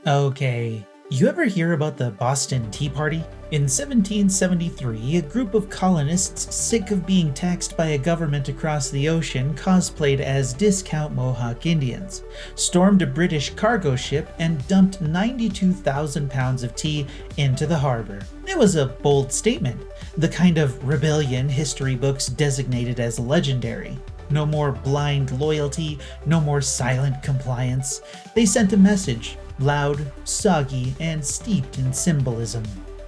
Okay, you ever hear about the Boston Tea Party? In 1773, a group of colonists sick of being taxed by a government across the ocean cosplayed as discount Mohawk Indians, stormed a British cargo ship, and dumped 92,000 pounds of tea into the harbor. It was a bold statement, the kind of rebellion history books designated as legendary. No more blind loyalty, no more silent compliance. They sent a message, loud, soggy, and steeped in symbolism.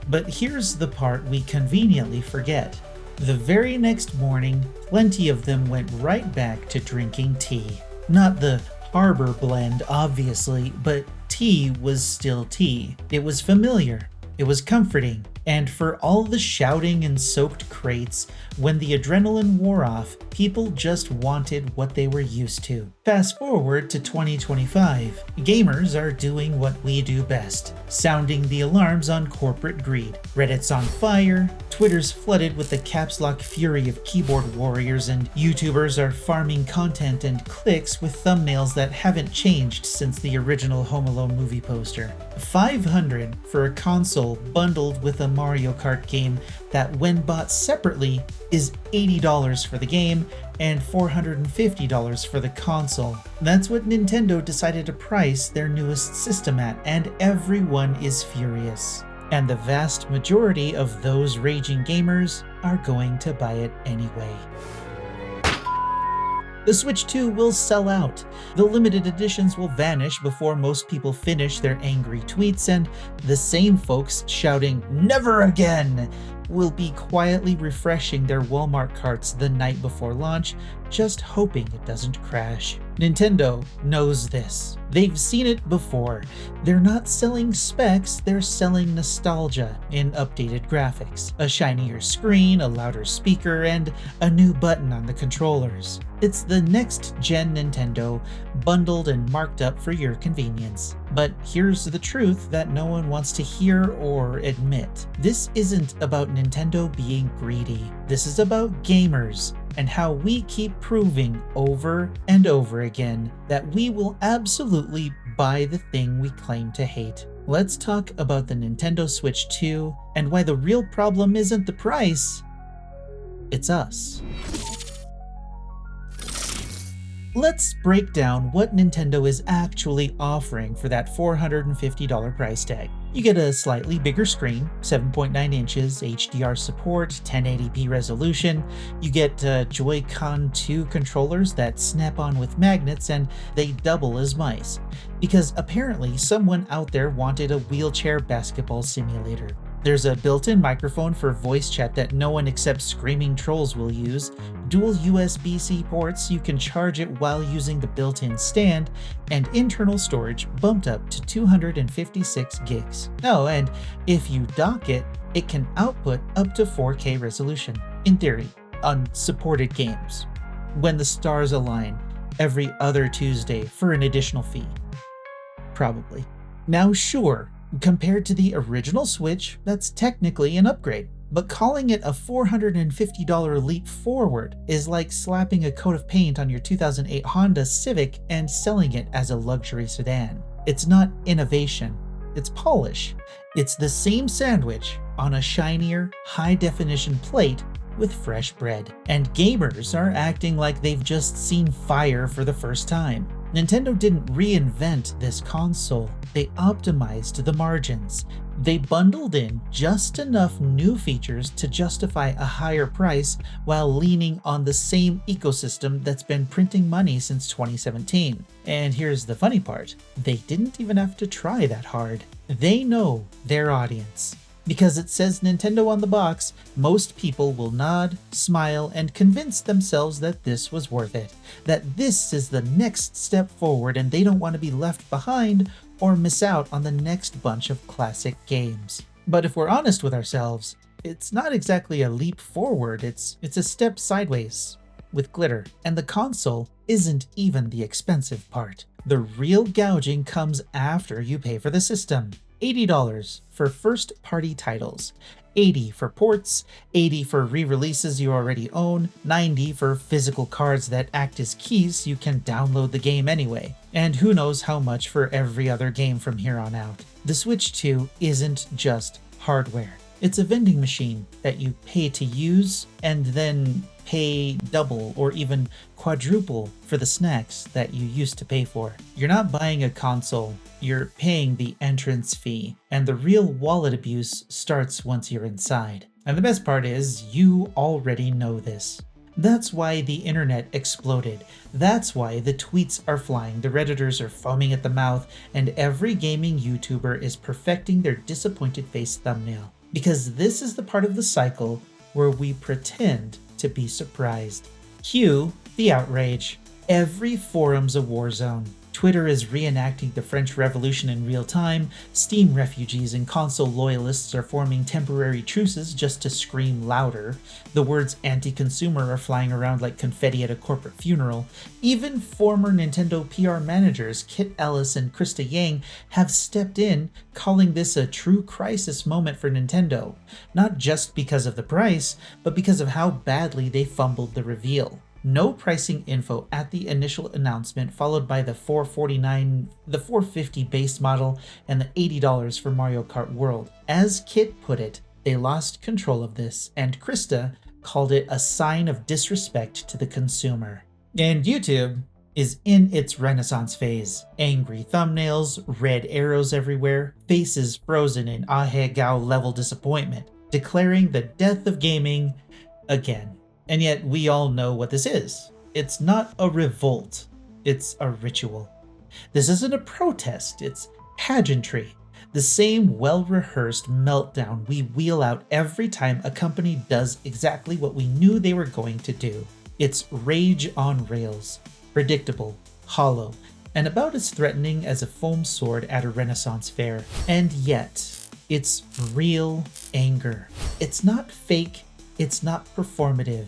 But here's the part we conveniently forget. The very next morning, plenty of them went right back to drinking tea. Not the harbor blend, obviously, but tea was still tea. It was familiar. It was comforting. And for all the shouting and soaked crates, when the adrenaline wore off, people just wanted what they were used to. Fast forward to 2025. Gamers are doing what we do best, sounding the alarms on corporate greed. Reddit's on fire, Twitter's flooded with the caps lock fury of keyboard warriors, and YouTubers are farming content and clicks with thumbnails that haven't changed since the original Home Alone movie poster. $500 for a console bundled with a Mario Kart game that, when bought separately, is $80 for the game and $450 for the console. That's what Nintendo decided to price their newest system at, and everyone is furious. And the vast majority of those raging gamers are going to buy it anyway. The Switch 2 will sell out. The limited editions will vanish before most people finish their angry tweets, and the same folks shouting "Never again!" will be quietly refreshing their Walmart carts the night before launch, just hoping it doesn't crash. Nintendo knows this. They've seen it before. They're not selling specs, they're selling nostalgia in updated graphics, a shinier screen, a louder speaker, and a new button on the controllers. It's the next-gen Nintendo, bundled and marked up for your convenience. But here's the truth that no one wants to hear or admit. This isn't about Nintendo being greedy. This is about gamers, and how we keep proving over and over again that we will absolutely buy the thing we claim to hate. Let's talk about the Nintendo Switch 2 and why the real problem isn't the price, it's us. Let's break down what Nintendo is actually offering for that $450 price tag. You get a slightly bigger screen, 7.9 inches, HDR support, 1080p resolution. You get Joy-Con 2 controllers that snap on with magnets, and they double as mice. Because apparently someone out there wanted a wheelchair basketball simulator. There's a built-in microphone for voice chat that no one except screaming trolls will use, dual USB-C ports, you can charge it while using the built-in stand, and internal storage bumped up to 256 gigs. Oh, and if you dock it, it can output up to 4K resolution, in theory, on supported games. When the stars align, every other Tuesday for an additional fee. Probably. Now sure, compared to the original Switch, that's technically an upgrade, but calling it a $450 leap forward is like slapping a coat of paint on your 2008 Honda Civic and selling it as a luxury sedan. It's not innovation, it's polish. It's the same sandwich on a shinier, high-definition plate with fresh bread. And gamers are acting like they've just seen fire for the first time. Nintendo didn't reinvent this console, they optimized the margins. They bundled in just enough new features to justify a higher price while leaning on the same ecosystem that's been printing money since 2017. And here's the funny part, they didn't even have to try that hard. They know their audience. Because it says Nintendo on the box, most people will nod, smile, and convince themselves that this was worth it, that this is the next step forward and they don't want to be left behind or miss out on the next bunch of classic games. But if we're honest with ourselves, it's not exactly a leap forward, it's a step sideways with glitter. And the console isn't even the expensive part. The real gouging comes after you pay for the system. $80 for first-party titles, $80 for ports, $80 for re-releases you already own, $90 for physical cards that act as keys so you can download the game anyway, and who knows how much for every other game from here on out. The Switch 2 isn't just hardware. It's a vending machine that you pay to use and then pay double or even quadruple for the snacks that you used to pay for. You're not buying a console, you're paying the entrance fee, and the real wallet abuse starts once you're inside. And the best part is, you already know this. That's why the internet exploded. That's why the tweets are flying, the Redditors are foaming at the mouth, and every gaming YouTuber is perfecting their disappointed face thumbnail. Because this is the part of the cycle where we pretend to be surprised. Cue the outrage. Every forum's a war zone. Twitter is reenacting the French Revolution in real time, Steam refugees and console loyalists are forming temporary truces just to scream louder, the words anti-consumer are flying around like confetti at a corporate funeral, even former Nintendo PR managers Kit Ellis and Krista Yang have stepped in, calling this a true crisis moment for Nintendo, not just because of the price, but because of how badly they fumbled the reveal. No pricing info at the initial announcement, followed by the $449, the $450 base model, and the $80 for Mario Kart World. As Kit put it, they lost control of this, and Krista called it a sign of disrespect to the consumer. And YouTube is in its renaissance phase. Angry thumbnails, red arrows everywhere, faces frozen in ahegao level disappointment, declaring the death of gaming again. And yet we all know what this is. It's not a revolt, it's a ritual. This isn't a protest, it's pageantry. The same well-rehearsed meltdown we wheel out every time a company does exactly what we knew they were going to do. It's rage on rails, predictable, hollow, and about as threatening as a foam sword at a Renaissance fair. And yet, it's real anger. It's not fake, it's not performative.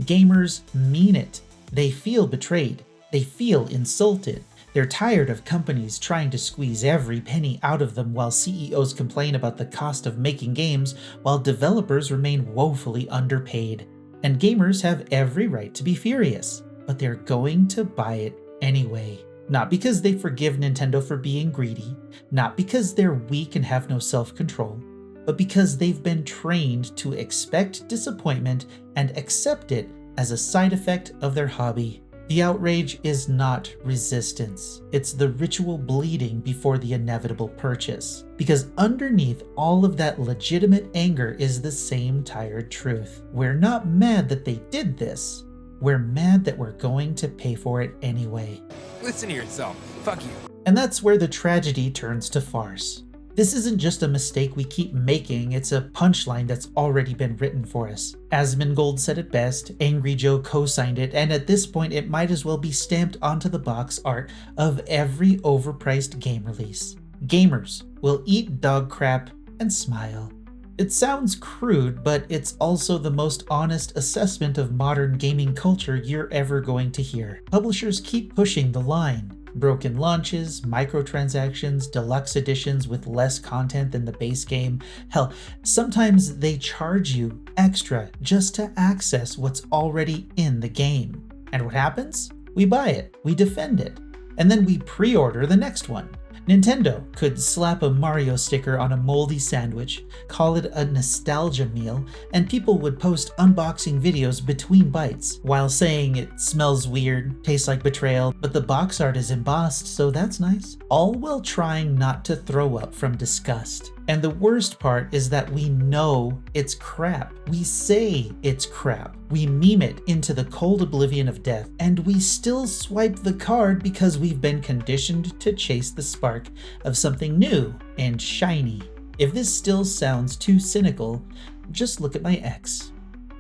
Gamers mean it. They feel betrayed. They feel insulted. They're tired of companies trying to squeeze every penny out of them while CEOs complain about the cost of making games while developers remain woefully underpaid. And gamers have every right to be furious, but they're going to buy it anyway. Not because they forgive Nintendo for being greedy, not because they're weak and have no self-control, but because they've been trained to expect disappointment and accept it as a side effect of their hobby. The outrage is not resistance. It's the ritual bleeding before the inevitable purchase. Because underneath all of that legitimate anger is the same tired truth. We're not mad that they did this. We're mad that we're going to pay for it anyway. Listen to yourself. Fuck you. And that's where the tragedy turns to farce. This isn't just a mistake we keep making, it's a punchline that's already been written for us. Asmongold said it best, Angry Joe co-signed it, and at this point it might as well be stamped onto the box art of every overpriced game release. Gamers will eat dog crap and smile. It sounds crude, but it's also the most honest assessment of modern gaming culture you're ever going to hear. Publishers keep pushing the line. Broken launches, microtransactions, deluxe editions with less content than the base game. Hell, sometimes they charge you extra just to access what's already in the game. And what happens? We buy it, we defend it, and then we pre-order the next one. Nintendo could slap a Mario sticker on a moldy sandwich, call it a nostalgia meal, and people would post unboxing videos between bites while saying it smells weird, tastes like betrayal, but the box art is embossed, so that's nice. All while trying not to throw up from disgust. And the worst part is that we know it's crap. We say it's crap. We meme it into the cold oblivion of death, and we still swipe the card because we've been conditioned to chase the spark of something new and shiny. If this still sounds too cynical, just look at my ex,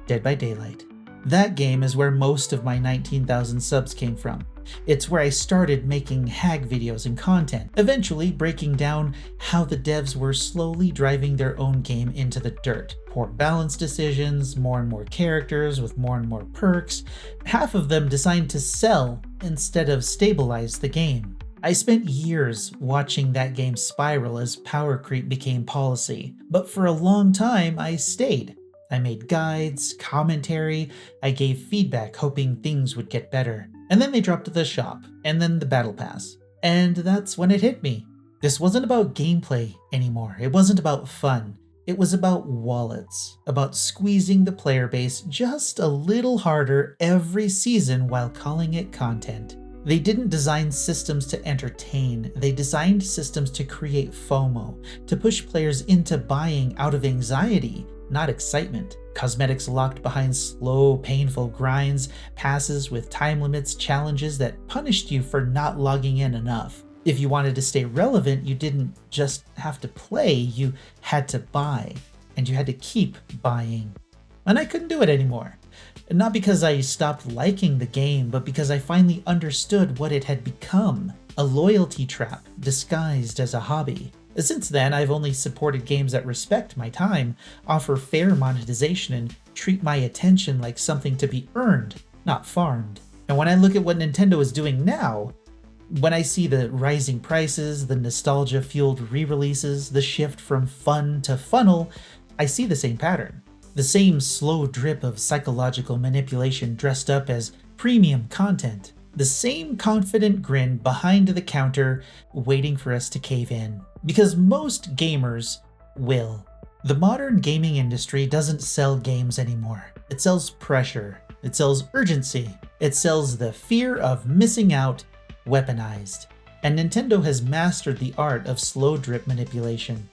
Dead by Daylight. That game is where most of my 19,000 subs came from. It's where I started making hag videos and content, eventually breaking down how the devs were slowly driving their own game into the dirt. Poor balance decisions, more and more characters with more and more perks, half of them designed to sell instead of stabilize the game. I spent years watching that game spiral as power creep became policy, but for a long time I stayed. I made guides, commentary, I gave feedback hoping things would get better. And then they dropped the shop, and then the battle pass. And that's when it hit me. This wasn't about gameplay anymore, it wasn't about fun. It was about wallets, about squeezing the player base just a little harder every season while calling it content. They didn't design systems to entertain, they designed systems to create FOMO, to push players into buying out of anxiety, not excitement. Cosmetics locked behind slow, painful grinds, passes with time limits, challenges that punished you for not logging in enough. If you wanted to stay relevant, you didn't just have to play, you had to buy. And you had to keep buying. And I couldn't do it anymore. Not because I stopped liking the game, but because I finally understood what it had become. A loyalty trap disguised as a hobby. Since then, I've only supported games that respect my time, offer fair monetization, and treat my attention like something to be earned, not farmed. And when I look at what Nintendo is doing now, when I see the rising prices, the nostalgia-fueled re-releases, the shift from fun to funnel, I see the same pattern. The same slow drip of psychological manipulation dressed up as premium content. The same confident grin behind the counter waiting for us to cave in. Because most gamers will. The modern gaming industry doesn't sell games anymore. It sells pressure. It sells urgency. It sells the fear of missing out weaponized. And Nintendo has mastered the art of slow drip manipulation.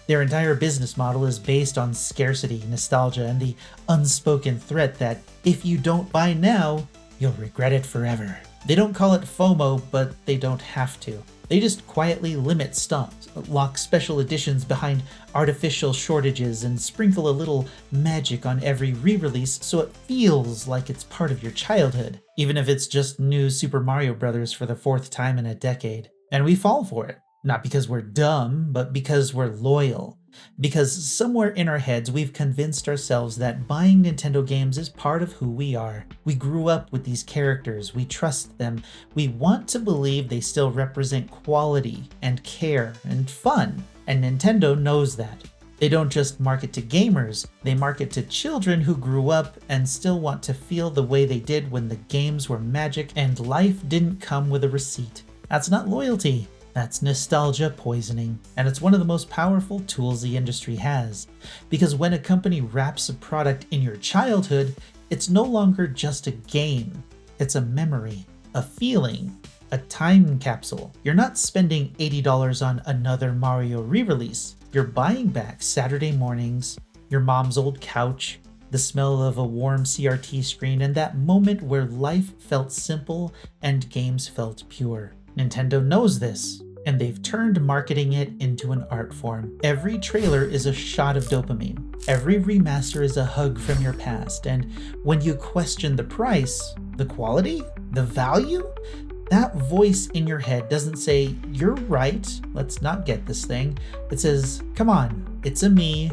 Their entire business model is based on scarcity, nostalgia, and the unspoken threat that if you don't buy now, you'll regret it forever. They don't call it FOMO, but they don't have to. They just quietly limit stocks, lock special editions behind artificial shortages, and sprinkle a little magic on every re-release so it feels like it's part of your childhood, even if it's just new Super Mario Bros. For the fourth time in a decade. And we fall for it. Not because we're dumb, but because we're loyal. Because somewhere in our heads we've convinced ourselves that buying Nintendo games is part of who we are. We grew up with these characters, we trust them, we want to believe they still represent quality and care and fun. And Nintendo knows that. They don't just market to gamers, they market to children who grew up and still want to feel the way they did when the games were magic and life didn't come with a receipt. That's not loyalty. That's nostalgia poisoning, and it's one of the most powerful tools the industry has. Because when a company wraps a product in your childhood, it's no longer just a game. It's a memory, a feeling, a time capsule. You're not spending $80 on another Mario re-release. You're buying back Saturday mornings, your mom's old couch, the smell of a warm CRT screen, and that moment where life felt simple and games felt pure. Nintendo knows this, and they've turned marketing it into an art form. Every trailer is a shot of dopamine. Every remaster is a hug from your past, and when you question the price, the quality, the value, that voice in your head doesn't say, "You're right, let's not get this thing." It says, "Come on, it's a me,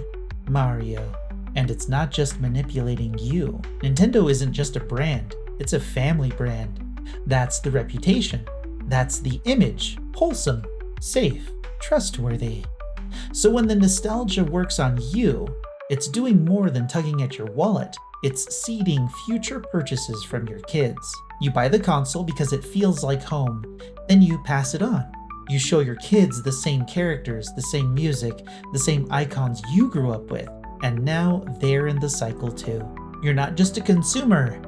Mario." And it's not just manipulating you. Nintendo isn't just a brand, it's a family brand. That's the reputation. That's the image. Wholesome, safe, trustworthy. So when the nostalgia works on you, it's doing more than tugging at your wallet. It's seeding future purchases from your kids. You buy the console because it feels like home, then you pass it on. You show your kids the same characters, the same music, the same icons you grew up with, and now they're in the cycle too. You're not just a consumer,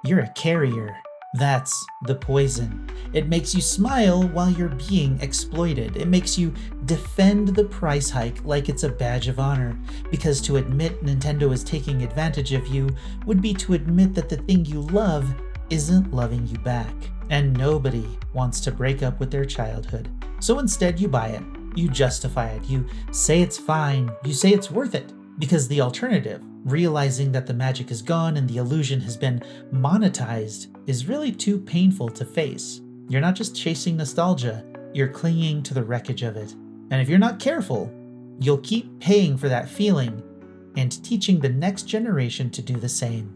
you're a carrier. That's the poison. It makes you smile while you're being exploited. It makes you defend the price hike like it's a badge of honor, because to admit Nintendo is taking advantage of you would be to admit that the thing you love isn't loving you back. And nobody wants to break up with their childhood. So instead you buy it, you justify it, you say it's fine, you say it's worth it, because the alternative, realizing that the magic is gone and the illusion has been monetized, is really too painful to face. You're not just chasing nostalgia, you're clinging to the wreckage of it. And if you're not careful, you'll keep paying for that feeling and teaching the next generation to do the same.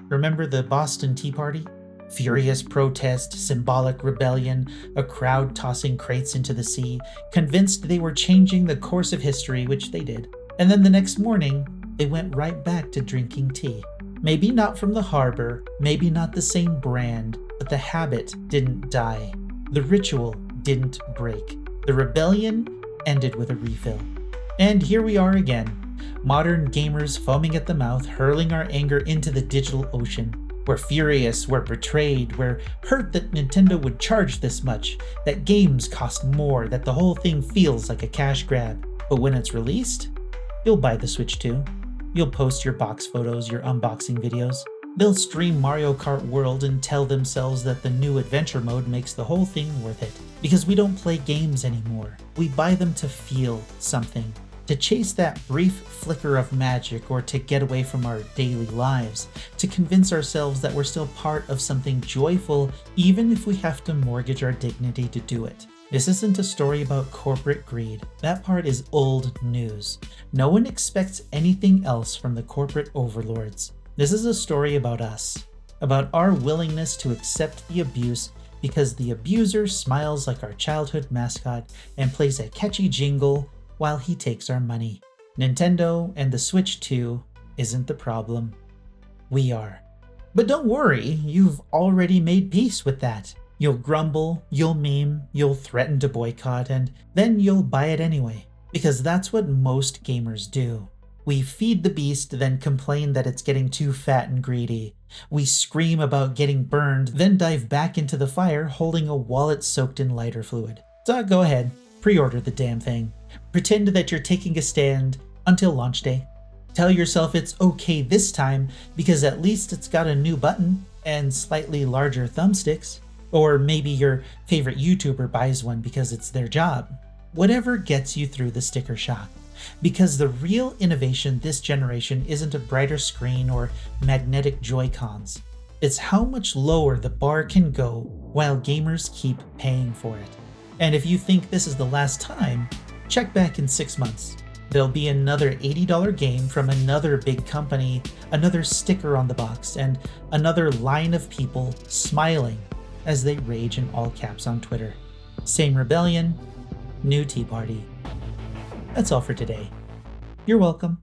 Remember the Boston Tea Party? Furious protest, symbolic rebellion, a crowd tossing crates into the sea, convinced they were changing the course of history, which they did. And then the next morning, they went right back to drinking tea. Maybe not from the harbor, maybe not the same brand, but the habit didn't die. The ritual didn't break. The rebellion ended with a refill. And here we are again, modern gamers foaming at the mouth, hurling our anger into the digital ocean. We're furious, we're betrayed, we're hurt that Nintendo would charge this much, that games cost more, that the whole thing feels like a cash grab. But when it's released, you'll buy the Switch too. You'll post your box photos, your unboxing videos. They'll stream Mario Kart World and tell themselves that the new adventure mode makes the whole thing worth it. Because we don't play games anymore. We buy them to feel something, to chase that brief flicker of magic, or to get away from our daily lives, to convince ourselves that we're still part of something joyful, even if we have to mortgage our dignity to do it. This isn't a story about corporate greed. That part is old news. No one expects anything else from the corporate overlords. This is a story about us, about our willingness to accept the abuse because the abuser smiles like our childhood mascot and plays a catchy jingle while he takes our money. Nintendo and the Switch 2 isn't the problem. We are. But don't worry, you've already made peace with that. You'll grumble, you'll meme, you'll threaten to boycott, and then you'll buy it anyway. Because that's what most gamers do. We feed the beast, then complain that it's getting too fat and greedy. We scream about getting burned, then dive back into the fire holding a wallet soaked in lighter fluid. So go ahead, pre-order the damn thing. Pretend that you're taking a stand until launch day. Tell yourself it's okay this time because at least it's got a new button and slightly larger thumbsticks. Or maybe your favorite YouTuber buys one because it's their job. Whatever gets you through the sticker shock. Because the real innovation this generation isn't a brighter screen or magnetic Joy-Cons. It's how much lower the bar can go while gamers keep paying for it. And if you think this is the last time, check back in 6 months. There'll be another $80 game from another big company, another sticker on the box, and another line of people smiling as they rage in all caps on Twitter. Same rebellion, new tea party. That's all for today. You're welcome.